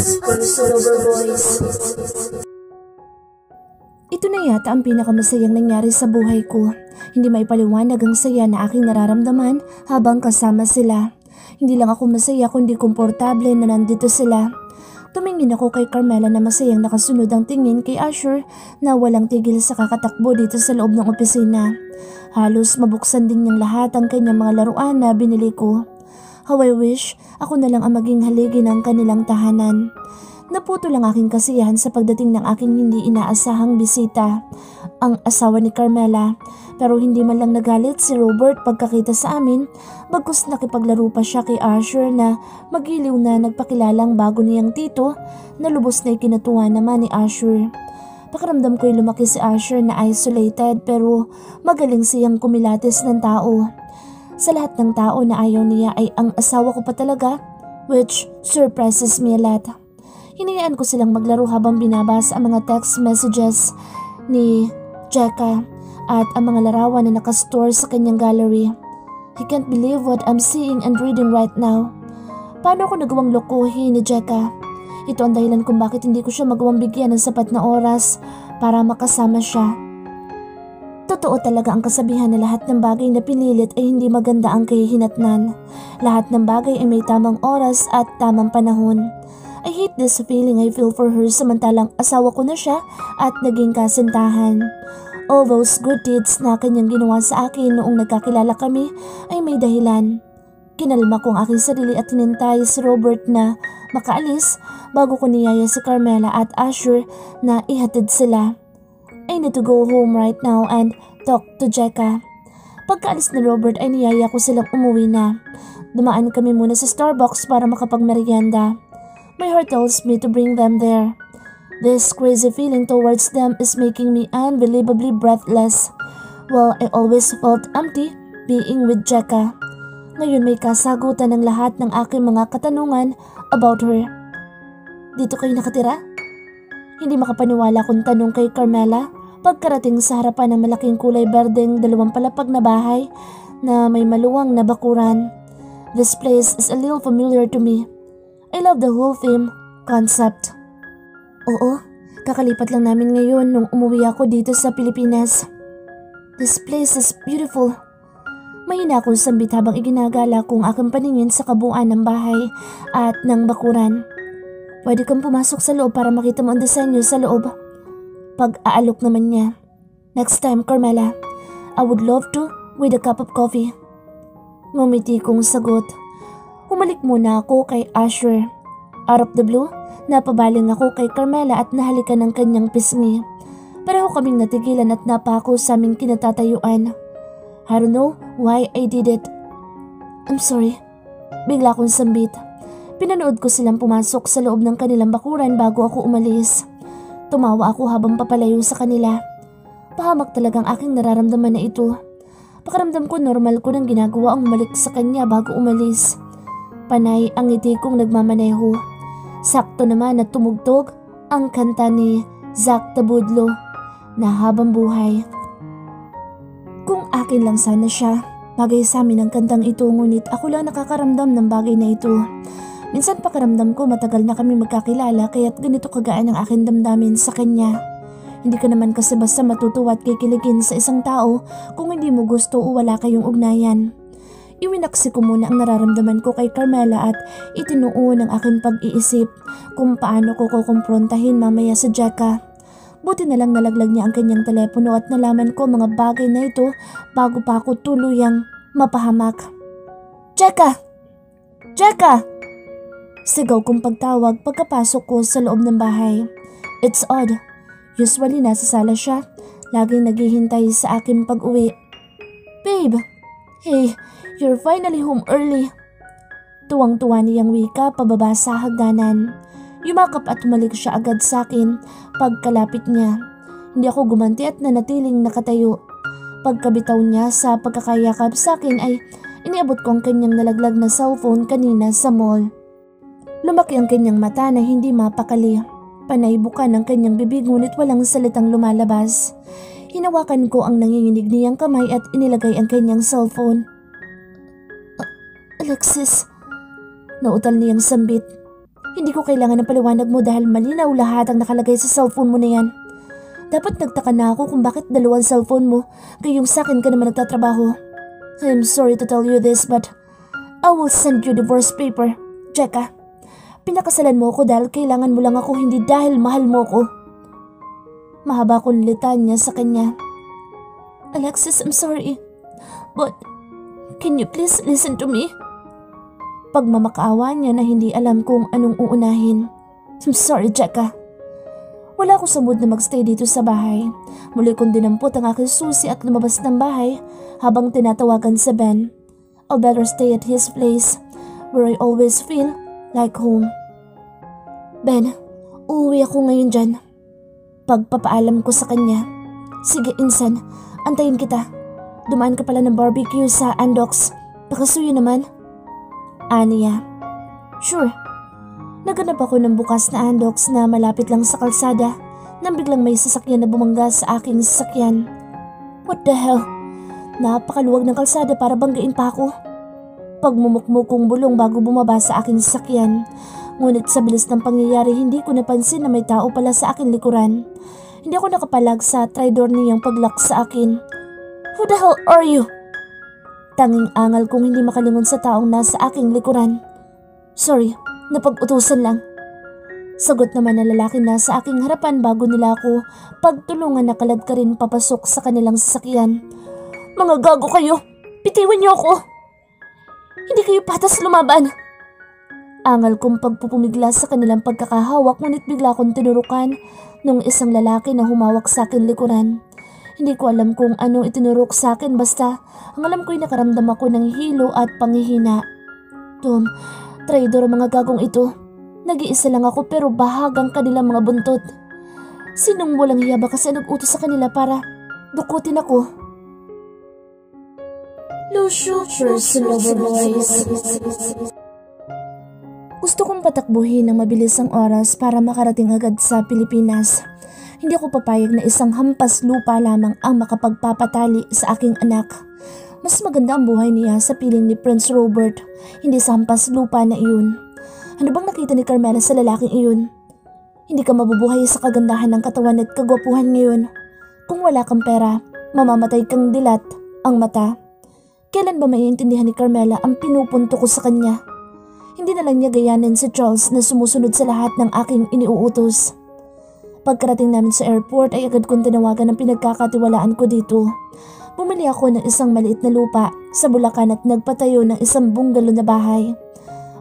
para sa Lover Boys. Ito na yata ang pinakamasayang nangyari sa buhay ko. Hindi maipaliwanag ang saya na aking nararamdaman habang kasama sila. Hindi lang ako masaya kundi komportable na nandito sila. Tumingin ako kay Carmela na masayang nakasunod ang tingin kay Asher na walang tigil sa kakatakbo dito sa loob ng opisina. Halos mabuksan din niyang lahat ang kanyang mga laruan na binili ko. How I wish ako na lang ang maging haligi ng kanilang tahanan. Naputo lang aking kasiyahan sa pagdating ng aking hindi inaasahang bisita, ang asawa ni Carmela, pero hindi man lang nagalit si Robert pagkakita sa amin, bagkus nakipaglaro pa siya kay Asher na magiliw na nagpakilalang bago niyang tito na lubos na ikinatuwa naman ni Asher. Pakiramdam ko'y lumaki si Asher na isolated pero magaling siyang kumilatis ng tao. Sa lahat ng tao na ayaw niya ay ang asawa ko pa talaga, which surprises me a lot. Hinayaan ko silang maglaro habang binabasa ang mga text messages ni Jeka at ang mga larawan na nakastore sa kanyang gallery. I can't believe what I'm seeing and reading right now. Paano ako nagawang lokohin ni Jeka? Ito ang dahilan kung bakit hindi ko siya magawang bigyan ng sapat na oras para makasama siya. Totoo talaga ang kasabihan na lahat ng bagay na pinilit ay hindi maganda ang kahihinatnan. Lahat ng bagay ay may tamang oras at tamang panahon. I hate this feeling I feel for her samantalang asawa ko na siya at naging kasintahan. All those good deeds na kanyang ginawa sa akin noong nagkakilala kami ay may dahilan. Kinalma ko ang aking sarili at tinintay si Robert na makaalis bago ko niyaya si Carmela at Asher na ihatid sila. I need to go home right now and talk to Jeka. Pagkaalis ni Robert ay niyaya ko silang umuwi na. Dumaan kami muna sa Starbucks para makapagmerienda. My heart tells me to bring them there. This crazy feeling towards them is making me unbelievably breathless. Well, I always felt empty being with Jeka. Ngayon may kasagutan ng lahat ng aking mga katanungan about her. Dito kayo nakatira? Hindi makapaniwala kung tanong kay Carmela pagkarating sa harapan ng malaking kulay berdeng 2 palapag na bahay na may maluwang na bakuran. This place is a little familiar to me. I love the whole theme concept. Oo, kakalipat lang namin ngayon nung umuwi ako dito sa Pilipinas. This place is beautiful. Mahina akong sambit habang iginagala kong aking paningin sa kabuuan ng bahay at ng bakuran. Pwede kang pumasok sa loob para makita mo ang disenyo sa loob. Pag-aalok naman niya. Next time, Carmela, I would love to with a cup of coffee. Ngumiti kong sagot. Humalik muna ako kay Asher. Out of the blue, napabaling ako kay Carmela at nahalikan ng kanyang pisngi. Pareho kaming natigilan at napako sa aming kinatatayuan. I don't know why I did it. I'm sorry. Bigla kong sambit. Pinanood ko silang pumasok sa loob ng kanilang bakuran bago ako umalis. Tumawa ako habang papalayo sa kanila. Pahamak talagang aking nararamdaman na ito. Pakiramdam ko normal ko nang ginagawa ang umalik sa kanya bago umalis. Panay ang ngiti kong nagmamaneho. Sakto naman na tumugtog ang kanta ni Zach Tabudlo na Habang Buhay. Kung akin lang sana siya, bagay sa amin ang kantang ito ngunit ako lang nakakaramdam ng bagay na ito. Minsan pakiramdam ko matagal na kami magkakilala kaya't ganito kagaan ang aking damdamin sa kanya. Hindi ka naman kasi basta matutuwa at kikiligin sa isang tao kung hindi mo gusto o wala kayong ugnayan. Iwinaksi ko muna ang nararamdaman ko kay Carmela at itinuon ang aking pag-iisip kung paano ko kukumprontahin mamaya sa Jeka. Buti na lang nalaglag niya ang kanyang telepono at nalaman ko mga bagay na ito bago pa ako tuluyang mapahamak. Jeka! Jeka! Sigaw kong pagtawag pagkapasok ko sa loob ng bahay. It's odd. Usually nasa sala siya, laging naghihintay sa aking pag-uwi. Babe! Hey, you're finally home early. Tuwang-tuwa niyang wika pababa sa hagdanan. Yumakap at tumalik siya agad sa akin pagkalapit niya. Hindi ako gumanti at nanatiling nakatayo. Pagkabitaw niya sa pagkakayakap sa akin ay iniabot ko ang kanyang nalaglag na cellphone kanina sa mall. Lumaki ang kanyang mata na hindi mapakali. Panay buka ng kanyang bibig ngunit walang salitang lumalabas. Hinawakan ko ang nanginginig niyang kamay at inilagay ang kanyang cellphone. Alexis, nautal niyang sambit. Hindi ko kailangan ng paliwanag mo dahil malinaw lahat ang nakalagay sa cellphone mo na yan. Dapat nagtaka na ako kung bakit dalawang cellphone mo, kayong sa akin ka naman nagtatrabaho. I'm sorry to tell you this but I will send you divorce paper, Jeka. Pinakasalan mo ako dahil kailangan mo lang ako, hindi dahil mahal mo ko. Mahaba kong litanya sa kanya. Alexis, I'm sorry. But can you please listen to me? Pagmamakaawa niya na hindi alam kung anong uunahin. I'm sorry, Jeka. Wala ako sa mood na magstay dito sa bahay. Muli kong dinampot ang aking susi at lumabas ng bahay habang tinatawagan sa Ben. I'll better stay at his place where I always feel like home. Ben, uuwi ako ngayon dyan. Pagpapaalam ko sa kanya. Sige, Insan, antayin kita. Dumaan ka pala ng barbecue sa Andox. Pakasuyo naman. Aniya. Sure. Naganap ako ng bukas na Andox na malapit lang sa kalsada nang biglang may sasakyan na bumangga sa aking sasakyan. What the hell? Napakaluwag ng kalsada para banggain pa ako. Pagmumukmuk kong bulong bago bumaba sa aking sasakyan. Ngunit sa bilis ng pangyayari hindi ko napansin na may tao pala sa aking likuran. Hindi ako nakapalag sa trydor niyang paglock sa akin. Who the hell are you? Tanging angal kong hindi makalingon sa taong nasa aking likuran. Sorry, napag-utusan lang. Sagot naman ng lalaki na sa aking harapan bago nila ako pagtulungan na kalad ka rin papasok sa kanilang sasakyan. Mga gago kayo! Bitiwan niyo ako! Hindi kayo patas lumaban! Angal kong pagpupumigla sa kanilang pagkakahawak ngunit bigla akong tinurukan ng isang lalaki na humawak sa akin likuran. Hindi ko alam kung anong itinurok sa akin basta ang alam ko'y nakaramdam ako ng hilo at panghihina. Tom, traidor ang mga gagong ito. Nag-iisa lang ako pero bahagang kanilang mga buntot. Sinong walang hiya ba kasi nag-utos sa kanila para dukutin ako? Lucio Personal Voice. Gusto kong patakbuhin ng mabilis ang oras para makarating agad sa Pilipinas. Hindi ako papayag na isang hampas lupa lamang ang makapagpapatali sa aking anak. Mas maganda ang buhay niya sa piling ni Prince Robert, hindi sa hampas lupa na iyon. Ano bang nakita ni Carmela sa lalaking iyon? Hindi ka mabubuhay sa kagandahan ng katawan at kagwapuhan ngayon. Kung wala kang pera, mamamatay kang dilat ang mata. Kailan ba maiintindihan ni Carmela ang pinupunto ko sa kanya? Hindi na lang niya gayanin si Charles na sumusunod sa lahat ng aking iniuutos. Pagkarating namin sa airport ay agad kong tinawagan ang pinagkakatiwalaan ko dito. Bumili ako ng isang maliit na lupa sa Bulacan at nagpatayo ng isang bungalow na bahay.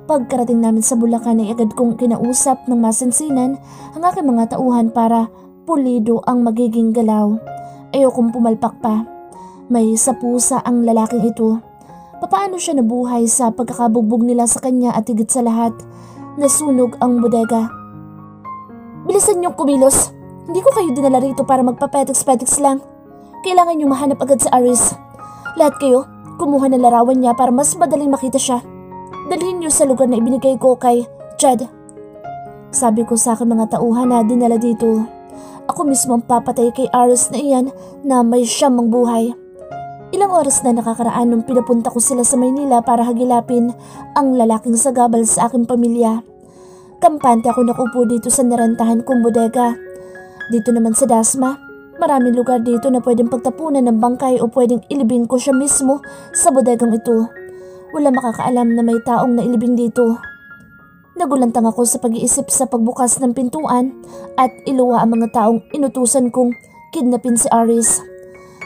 Pagkarating namin sa Bulacan ay agad kong kinausap ng masinsinan ang aking mga tauhan para pulido ang magiging galaw. Ayokong pumalpak pa. May sapusa ang lalaking ito. Papaano siya nabuhay sa pagkakabugbog nila sa kanya at higit sa lahat, nasunog ang bodega. Bilisan niyong kumilos. Hindi ko kayo dinala rito para magpapetex-petex lang. Kailangan niyong mahanap agad sa Aris. Lahat kayo, kumuha ng larawan niya para mas madaling makita siya. Dalhin niyo sa lugar na ibinigay ko kay Chad. Sabi ko sa aking mga tauhan na dinala dito. Ako mismo ang papatay kay Aris na iyan na may siyang buhay. Ilang oras na nakakaraan nung pinapunta ko sila sa Maynila para hagilapin ang lalaking sagabal sa aking pamilya. Kampante ako nakupo dito sa narantahan kong bodega. Dito naman sa Dasma, maraming lugar dito na pwedeng pagtapunan ng bangkay o pwedeng ilibing ko siya mismo sa bodegang ito. Wala makakaalam na may taong nailibing dito. Nagulantang ako sa pag-iisip sa pagbukas ng pintuan at iluwa ang mga taong inutusan kong kidnapin si Aris.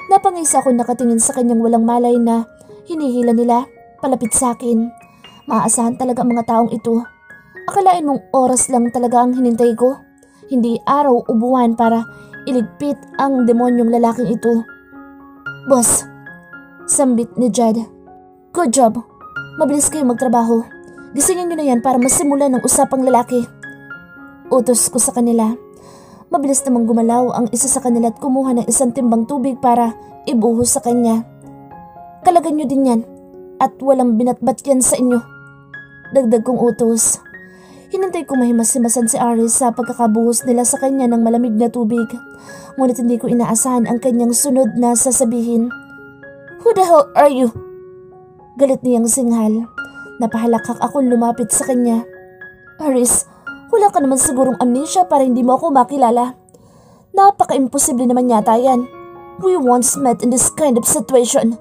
Napangisa ako nakatingin sa kanyang walang malay na hinihila nila palapit sa akin. Maaasahan talaga ang mga taong ito. Akalain mong oras lang talaga ang hinintay ko. Hindi araw o buwan para iligpit ang demonyong lalaking ito. Boss, sambit ni Jed. Good job. Mabilis kayo magtrabaho. Gisingin nyo na yan para masimulan ng usapang lalaki. Utos ko sa kanila. Mabilis namang gumalaw ang isa sa kanila at kumuha ng isang timbang tubig para ibuhos sa kanya. Kalagan nyo din yan at walang binatbat yan sa inyo. Dagdag kong utos. Hinintay ko mahimas-himasan si Aris sa pagkakabuhos nila sa kanya ng malamig na tubig. Ngunit hindi ko inaasahan ang kanyang sunod na sasabihin. Who the hell are you? Galit niyang singhal. Napahalakak akong lumapit sa kanya. Aris, Wala ka naman sigurong amnesia para hindi mo ako makilala. Napaka-imposible naman yata yan. We once met in this kind of situation.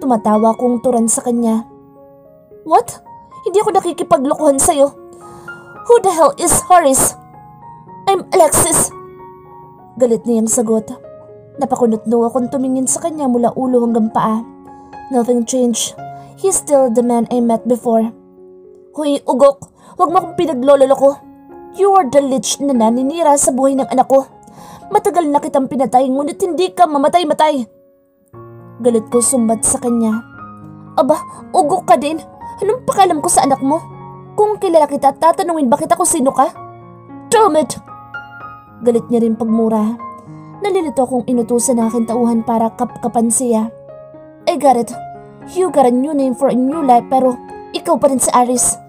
Tumatawa kong turan sa kanya. What? Hindi ako nakikipaglokohan sa'yo. Who the hell is Horace? I'm Alexis. Galit niyang sagot. Napakunot-no akong tumingin sa kanya mula ulo hanggang paa. Nothing changed. He's still the man I met before. Hoy, ugok! Huwag mo akong pinaglololoko. You are the lich na naninira sa buhay ng anak ko. Matagal na kitang pinatay ngunit hindi ka mamatay-matay. Galit ko sumbat sa kanya. Aba, ugok ka din. Anong pakalam ko sa anak mo? Kung kilala kita, tatanungin ba kita kung sino ka? Damn it! Galit niya rin pagmura. Nalilito akong inutusan ng aking tauhan para kapkapan siya. I got it. You got a new name for a new life pero ikaw pa rin si Aris.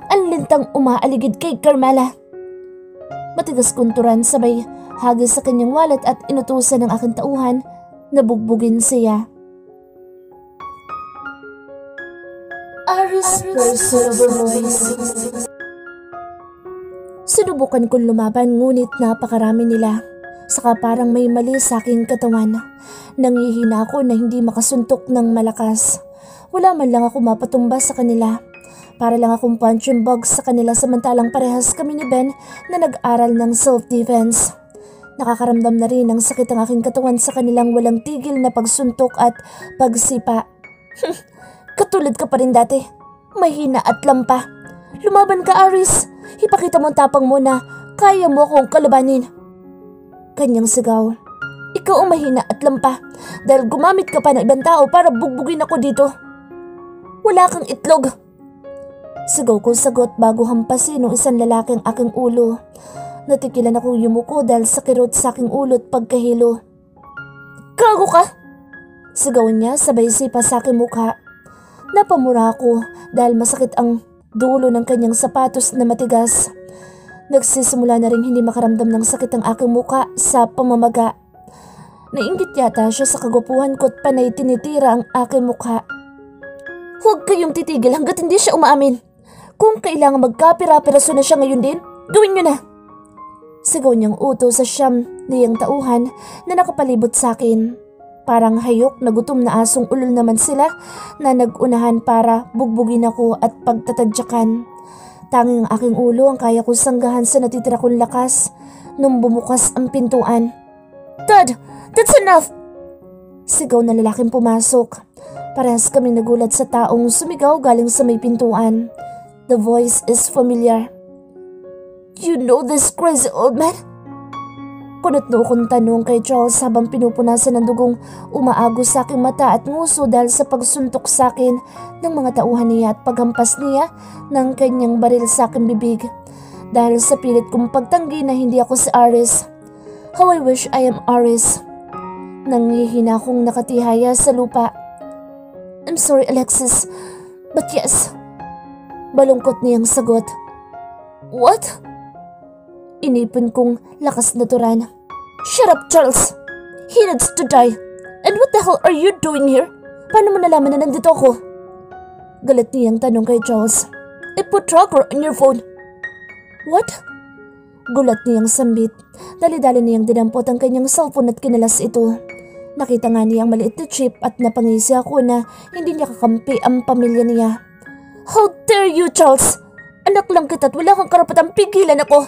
Ang lintang umaaligid kay Carmela. Matigas kunturan sabay hagis sa kanyang wallet at inutusan ng aking tauhan na bugbugin siya. Aris Person Voice. Sinubukan kong lumaban ngunit napakarami nila. Saka parang may mali sa aking katawan. Nangihina ako na hindi makasuntok ng malakas. Wala man lang ako mapatumba sa kanila. Para lang akong punching bag sa kanila samantalang parehas kami ni Ben na nag-aral ng self-defense. Nakakaramdam na rin ng sakit ang aking katawan sa kanilang walang tigil na pagsuntok at pagsipa. Katulad ka pa rin dati. Mahina at lampa. Lumaban ka, Aris. Ipakita mo ang tapang mo na kaya mo akong kalabanin. Kanyang sigaw. Ikaw ang mahina at lampa dahil gumamit ka pa ng ibang tao para bugbugin ako dito. Wala kang itlog. Sigaw ko sagot bago hampasin ng isang lalaking aking ulo. Natikilan akong yumuko dahil sa kirot sa aking ulo at pagkahilo. Gago ka! Sigaw niya sabay sipa sa aking mukha. Napamura ako dahil masakit ang dulo ng kanyang sapatos na matigas. Nagsisimula na rin hindi makaramdam ng sakit ang aking muka sa pamamaga. Nainggit yata siya sa kagwapuhan ko at panay tinitira ang aking mukha. Huwag kayong titigil hanggat hindi siya umaamin. Kung kailangan magkapira-piraso na siya ngayon din, gawin niyo na. Sigaw niyang uto sa siyam niyang tauhan na nakapalibot sa akin. Parang hayok na gutom na asong ulol naman sila na nag-unahan para bugbugin ako at pagtatadyakan. Tanging ang aking ulo ang kaya kong sanggahan sa natitira kong lakas nung bumukas ang pintuan. Dad! That's enough! Sigaw na lalaking pumasok. Parehas kaming nagulat sa taong sumigaw galing sa may pintuan. The voice is familiar. You know this crazy old man? Kunot-no kong tanong kay Charles habang pinupunasan ng dugong umaagos sa aking mata at nguso dahil sa pagsuntok sa akin ng mga tauhan niya at paghampas niya ng kanyang baril sa aking bibig. Dahil sa pilit kong pagtanggi na hindi ako si Aris. How I wish I am Aris. Nangihina akong nakatihaya sa lupa. I'm sorry, Alexis, but yes. Balungkot niyang sagot. What? Inipon kong lakas na turan. Shut up, Charles! He needs to die. And what the hell are you doing here? Paano mo nalaman na nandito ako? Galit niyang tanong kay Charles. I put tracker on your phone. What? Gulat niyang sambit. Dali-dali niyang dinampot ang kanyang cellphone at kinalas ito. Nakita nga niya ang maliit na chip at napangisi ako na hindi niya kakampi ang pamilya niya. How dare you, Charles? Anak lang kita at wala kang karapatang pigilan ako.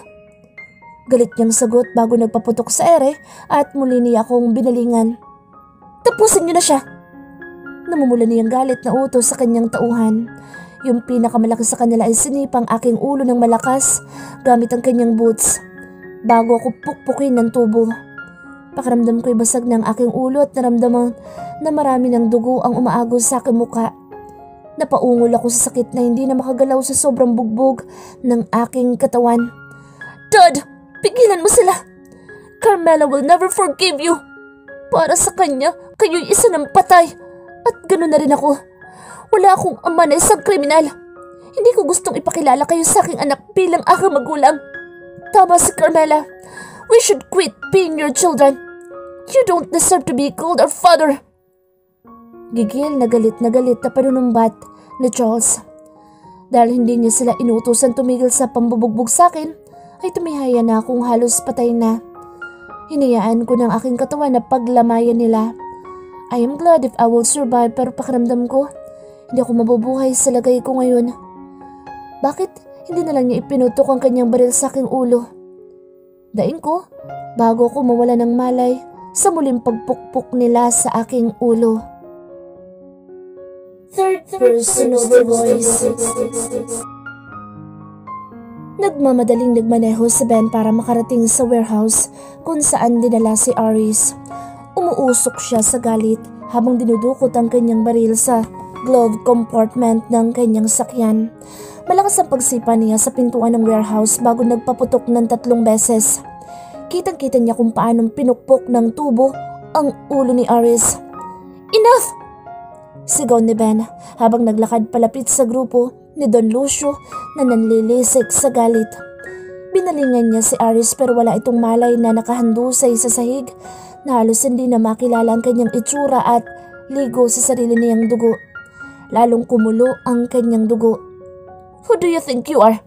Galit niyang sagot bago nagpaputok sa ere at muli niya akong binalingan. Tapusin niyo na siya. Namumula niyang galit na utos sa kanyang tauhan. Yung pinakamalaki sa kanila ay sinipang aking ulo ng malakas gamit ang kanyang boots bago ako pukpukin ng tubo. Pakiramdam ko'y basag ng aking ulo at naramdaman na marami ng dugo ang umaagos sa aking muka. Napaungol ako sa sakit na hindi na makagalaw sa sobrang bugbog ng aking katawan. Dad! Pigilan mo sila! Carmela will never forgive you! Para sa kanya, kayo'y isa ng patay. At gano'n na rin ako. Wala akong ama na isang kriminal. Hindi ko gustong ipakilala kayo sa aking anak bilang aking magulang. Tama si Carmela. We should quit being your children. You don't deserve to be called our father. Gigil na galit na panunumbat ni Charles. Dahil hindi niya sila inutusan tumigil sa pambubugbog sa akin, ay tumihaya na akong halos patay na. Hinayaan ko ng aking katawan na paglamayan nila. I am glad if I will survive, pero pakiramdam ko, hindi ako mabubuhay sa lagay ko ngayon. Bakit hindi na lang niya ipinutok ang kanyang baril sa aking ulo? Daing ko, bago ako mawala ng malay sa muling pagpukpok nila sa aking ulo. Third person of the voice. Nagmamadaling nagmaneho si Ben para makarating sa warehouse kung saan dinala si Aris. Umuusok siya sa galit habang dinudukot ang kanyang baril sa glove compartment ng kanyang sakyan. Malakas ang pagsipa niya sa pintuan ng warehouse bago nagpaputok ng 3 beses. Kitang-kita niya kung paanong pinukpok ng tubo ang ulo ni Aris. Enough! Sigaw ni Ben habang naglakad palapit sa grupo ni Don Lucio na nanlilisik sa galit. Binalingan niya si Aris pero wala itong malay na nakahandusay sa sahig na halos hindi na makilala ang kanyang itsura at ligo sa sarili niyang dugo. Lalong kumulo ang kanyang dugo. Who do you think you are?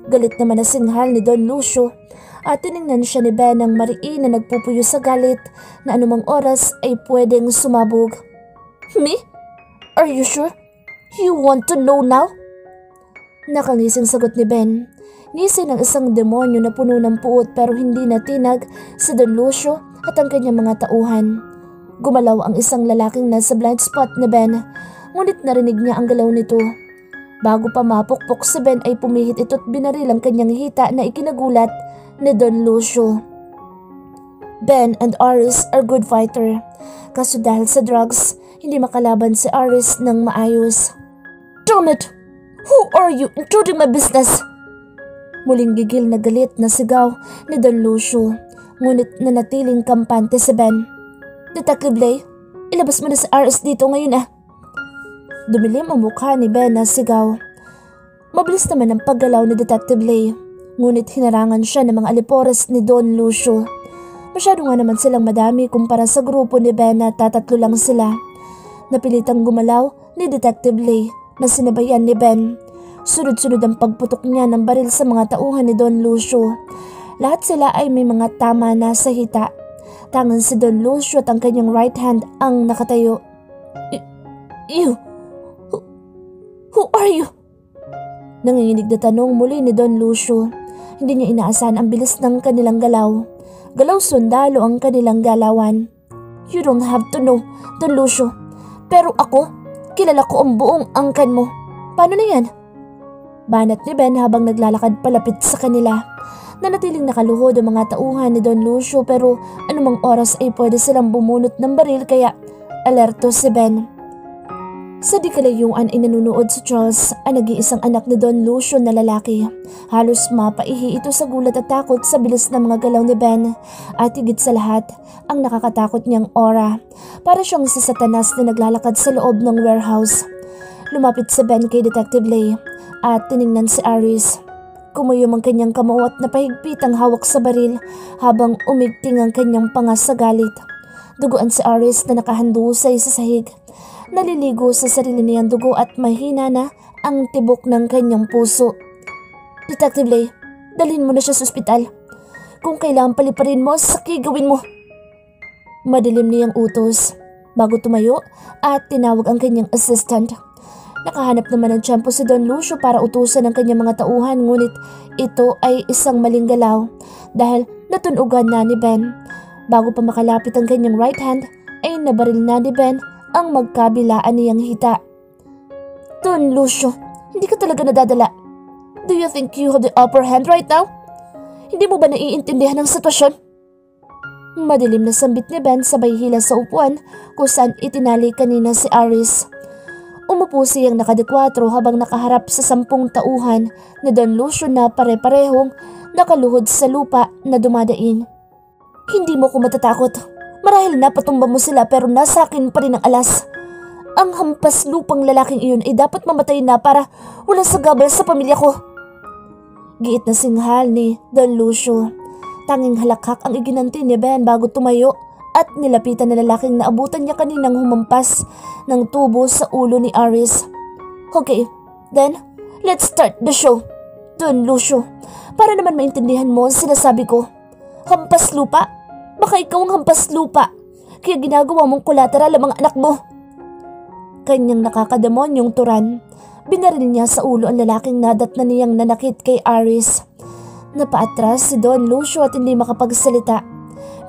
Galit naman na singhal ni Don Lucio at tiningnan siya ni Ben ng mariin na nagpupuyo sa galit na anumang oras ay pwedeng sumabog. Me? Are you sure? You want to know now? Nakangising sagot ni Ben. Ngisi ng isang demonyo na puno ng puot pero hindi natinag si Don Lucio at ang kanyang mga tauhan. Gumalaw ang isang lalaking nasa blind spot ni Ben, ngunit narinig niya ang galaw nito. Bago pa mapukpok si Ben ay pumihit ito't binaril ang kanyang hita na ikinagulat ni Don Lucio. Ben and Aris are good fighter, kaso dahil sa drugs, hindi makalaban si Aris ng maayos. Damn it! Who are you intruding my business? Muling gigil na galit na sigaw ni Don Lucio, ngunit nanatiling kampante si Ben. Detective Lay, ilabas mo na si Aris dito ngayon . Dumilim ang mukha ni Ben na sigaw. Mabilis naman ang paggalaw ni Detective Lay, ngunit hinarangan siya ng mga alipores ni Don Lucio. Masyado nga naman silang madami kumpara sa grupo ni Ben na tatatlo lang sila. Napilitang gumalaw ni Detective Lay na sinabayan ni Ben. Sunod-sunod ang pagputok niya ng baril sa mga tauhan ni Don Lucio. Lahat sila ay may mga tama na sa hita. Tangan si Don Lucio at ang kanyang right hand ang nakatayo. You? Who are you? Nanginginig na tanong muli ni Don Lucio. Hindi niya inaasahan ang bilis ng kanilang galaw. Galaw sundalo ang kanilang galawan. You don't have to know, Don Lucio. Pero ako, kilala ko ang buong angkan mo. Paano na yan? Banat ni Ben habang naglalakad palapit sa kanila. Nanatiling nakaluhod ang mga tauhan ni Don Lucio pero anumang oras ay pwede silang bumunot ng baril kaya alerto si Ben. Sa di kalayuan ay nanunood si Charles, ang nag-iisang anak ni Don Lucio na lalaki. Halos mapaihi ito sa gulat at takot sa bilis ng mga galaw ni Ben. At higit sa lahat, ang nakakatakot niyang aura. Para siyang si Satanas na naglalakad sa loob ng warehouse. Lumapit si Ben kay Detective Lay at tiningnan si Aris. Kumuyom ang kanyang kamao at napahigpit ang hawak sa baril habang umigting ang kanyang panga sa galit. Duguan si Aris na nakahandusay sa sahig. Naliligo sa sarili niyang dugo at mahina na ang tibok ng kanyang puso. Detective Lay, dalhin mo na siya sa ospital. Kung kailangan paliparin mo, saki gawin mo. Madilim niyang utos bago tumayo at tinawag ang kanyang assistant. Nakahanap naman ng tiyempo si Don Lucio para utusan ang kanyang mga tauhan ngunit ito ay isang maling galaw dahil natunugan na ni Ben. Bago pa makalapit ang kanyang right hand ay nabaril na ni Ben ang magkabilaan niyang hita. Don Lucio, hindi ka talaga nadadala. Do you think you have the upper hand right now? Hindi mo ba naiintindihan ang sitwasyon? Madilim na sambit ni Ben sabay hila sa upuan kung saan itinali kanina si Aris. Umupo siyang nakadekwatro habang nakaharap sa 10 tauhan na Don Lucio na pare-parehong nakaluhod sa lupa na dumadaing. Hindi mo ko matatakot. Marahil napatumba mo sila pero nasa akin pa rin ang alas. Ang hampas lupang lalaking iyon ay dapat mamatay na para walang sagabal sa pamilya ko. Giit na singhal ni Don Lucio. Tanging halakhak ang iginanti ni Ben bago tumayo at nilapitan na lalaking naabutan niya kaninang humampas ng tubo sa ulo ni Aris. Okay, then Let's start the show. Don Lucio, para naman maintindihan mo ang sinasabi ko. Hampas lupa? Baka ikaw ang hampas lupa. Kaya ginagawa mong kolateral ang mga anak mo. Kanyang nakakademonyong turan. Binaril niya sa ulo ang lalaking nadatna niyang nanakit kay Aris. Napaatras si Don Lucio at hindi makapagsalita.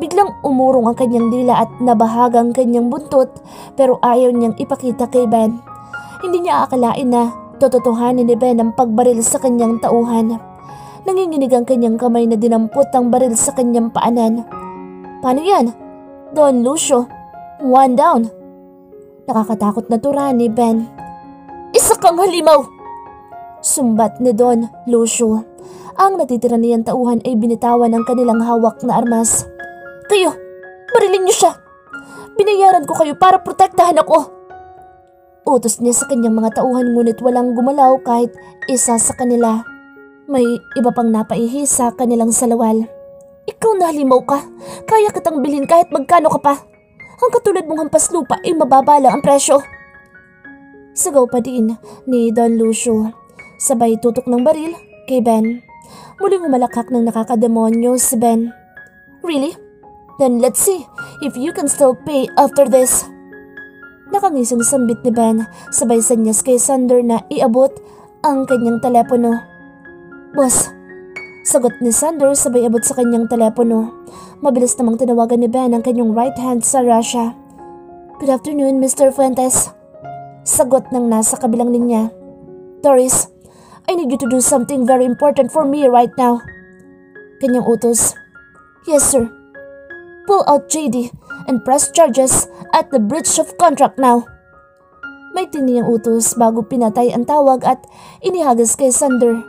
Biglang umurong ang kanyang dila at nabahagang kanyang buntot pero ayaw niyang ipakita kay Ben. Hindi niya akalain na tototohanin ni Ben ang pagbaril sa kanyang tauhan. Nanginginig ang kanyang kamay na dinampot ang baril sa kanyang paanan. Paano yan? Don Lucio, 1 down. Nakakatakot na tura ni Ben. Isa kang halimaw! Sumbat ni Don Lucio. Ang natitira niyang tauhan ay binitawan ng kanilang hawak na armas. Kayo, barilin niyo siya! Binayaran ko kayo para protektahan ako! Utos niya sa kanyang mga tauhan ngunit walang gumalaw kahit isa sa kanila. May iba pang napaihi sa kanilang salawal. Ikaw na halimaw ka. Kaya kitang bilhin kahit magkano ka pa. Ang katulad mong hampas lupa ay mababa lang ang presyo. Sigaw pa din ni Don Lucio. Sabay tutok ng baril kay Ben. Muling umalakak ng nakakademonyo si Ben. Really? Then let's see if you can still pay after this. Nakangising sambit ni Ben, sabay sanyas kay Sander na iabot ang kanyang telepono. Boss, sagot ni Sander sabay abot sa kanyang telepono. Mabilis namang tinawagan ni Ben ang kanyang right hand sa Russia. Good afternoon, Mr. Fuentes. Sagot ng nasa kabilang linya. Doris, I need you to do something very important for me right now. Kanyang utos. Yes, sir. Pull out JD and press charges at the breach of contract now. May tiniyang utos bago pinatay ang tawag at inihagas kay Sander.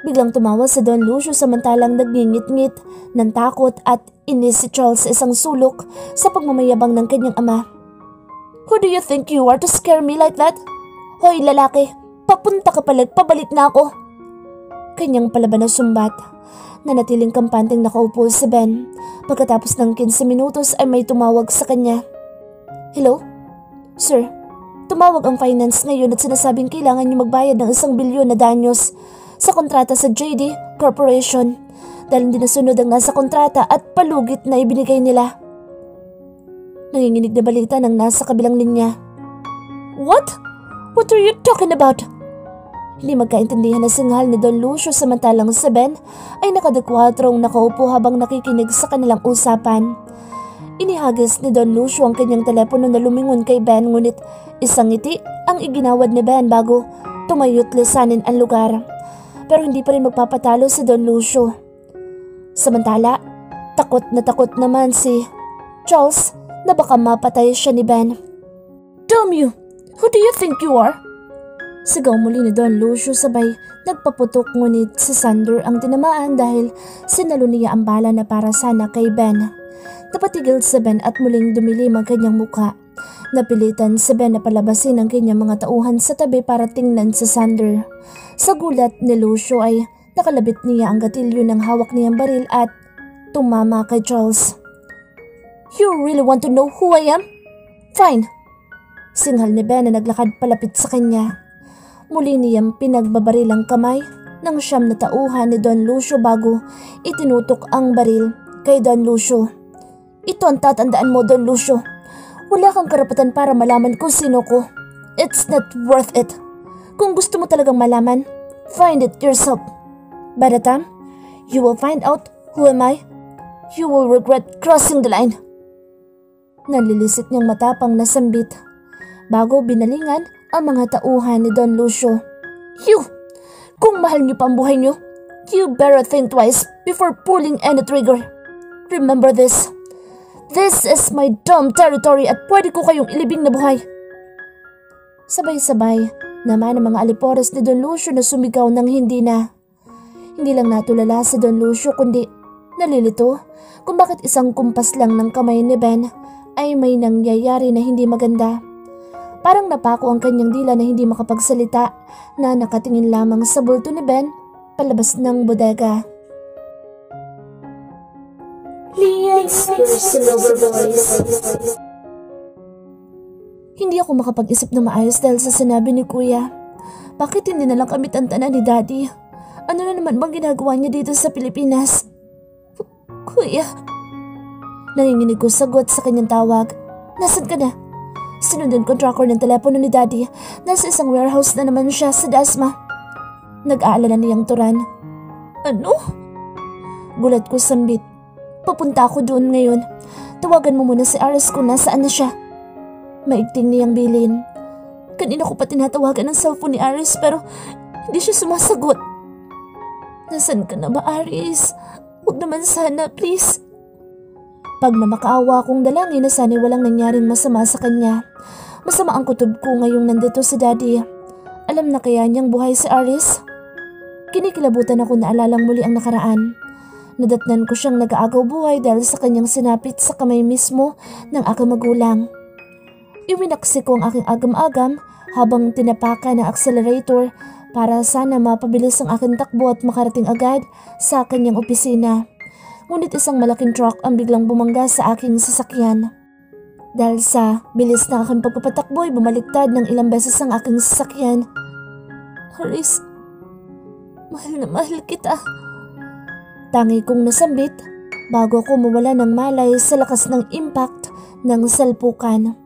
Biglang tumawa si Don Lucio samantalang nagngingit-ngit ng takot at inis si Charles sa isang sulok sa pagmamayabang ng kanyang ama. Who do you think you are to scare me like that? Hoy lalaki, papunta ka pabalik na ako. Kanyang palaban na sumbat. Nanatiling kampanteng nakaupo si Ben. Pagkatapos ng 15 minutos ay may tumawag sa kanya. Hello? Sir, tumawag ang finance ngayon at sinasabing kailangan niyo magbayad ng 1 bilyon na danyos sa kontrata sa JD Corporation dahil hindi nasunod ang nasa kontrata at palugit na ibinigay nila. Nanginginig na balita ng nasa kabilang linya. What? What are you talking about? Hindi magkaintindihan na singhal ni Don Lucio samantalang si Ben ay nakadekwatrong nakaupo habang nakikinig sa kanilang usapan. Inihagis ni Don Lucio ang kanyang telepono na lumingon kay Ben ngunit isang ngiti ang iginawad ni Ben bago tumayot lisanin ang lugar. Pero hindi pa rin magpapatalo si Don Lucio. Samantala, takot naman si Charles na baka mapatay siya ni Ben. Damn you! Who do you think you are? Sigaw muli ni Don Lucio sabay nagpaputok ngunit si Sander ang tinamaan dahil sinalo niya ang bala na para sana kay Ben. Napatigil si Ben at muling dumilim ang kanyang mukha. Napilitan si Ben na palabasin ang kanyang mga tauhan sa tabi para tingnan si Sander. Sa gulat ni Lucio ay nakalabit niya ang gatilyo ng hawak niyang baril at tumama kay Charles. You really want to know who I am? Fine. Singhal ni Ben na naglakad palapit sa kanya. Muli niyang pinagbabaril ang kamay ng 9 na tauhan ni Don Lucio bago itinutok ang baril kay Don Lucio. Ito ang tatandaan mo, Don Lucio. Wala kang karapatan para malaman kung sino ko. It's not worth it. Kung gusto mo talagang malaman, find it yourself. By the time you will find out who am I, you will regret crossing the line. Nanlilisik niyang matapang na sambit bago binalingan ang mga tauhan ni Don Lucio. You! Kung mahal niyo pa ang buhay niyo, you better think twice before pulling any trigger. Remember this. This is my dumb territory at pwede ko kayong ilibing na buhay. Sabay-sabay naman ang mga alipores ni Don Lucio na sumigaw ng hindi na. Hindi lang natulala si Don Lucio kundi nalilito kung bakit isang kumpas lang ng kamay ni Ben ay may nangyayari na hindi maganda. Parang napako ang kanyang dila na hindi makapagsalita na nakatingin lamang sa bulto ni Ben palabas ng bodega. Lian's personal voice. Hindi ako makapag-isip na maayos dahil sa sinabi ni Kuya. Bakit hindi na lang kami tantanan ni Daddy? Ano na naman bang ginagawa niya dito sa Pilipinas? Kuya. Nanginginig ko sagot sa kanyang tawag. Nasaan ka na? Sinundan ko tracker ng telepono ni Daddy. Nasa isang warehouse na naman siya sa Dasma. Nag-aalala niyang turan. Ano? Gulat ko sambit. Papunta ako doon ngayon. Tawagan mo muna si Aris kung nasaan na siya. Maigting niyang bilin. Kanina ko pa tinatawagan ng cellphone ni Aris pero hindi siya sumasagot. Nasaan ka na ba, Aris? Huwag naman sana, please. Pag na makaawa akong dalangin na sana'y walang nangyaring masama sa kanya. Masama ang kutob ko ngayong nandito si Daddy. Alam na kaya niyang buhay si Aris? Kinikilabutan ako na alalang muli ang nakaraan. Nadatnan ko siyang nag-aagaw buhay dahil sa kanyang sinapit sa kamay mismo ng aking magulang. Iwinaksi ko ang aking agam-agam habang tinapakan ng accelerator para sana mapabilis ang aking takbo at makarating agad sa kanyang opisina. Ngunit isang malaking truck ang biglang bumangga sa aking sasakyan. Dahil sa bilis ng aking pagpapatakbo ay bumaliktad ng ilang beses ang aking sasakyan. Aris, mahal na mahal kita. Tangi kong nasambit bago ako mawala ng malay sa lakas ng impact ng salpukan.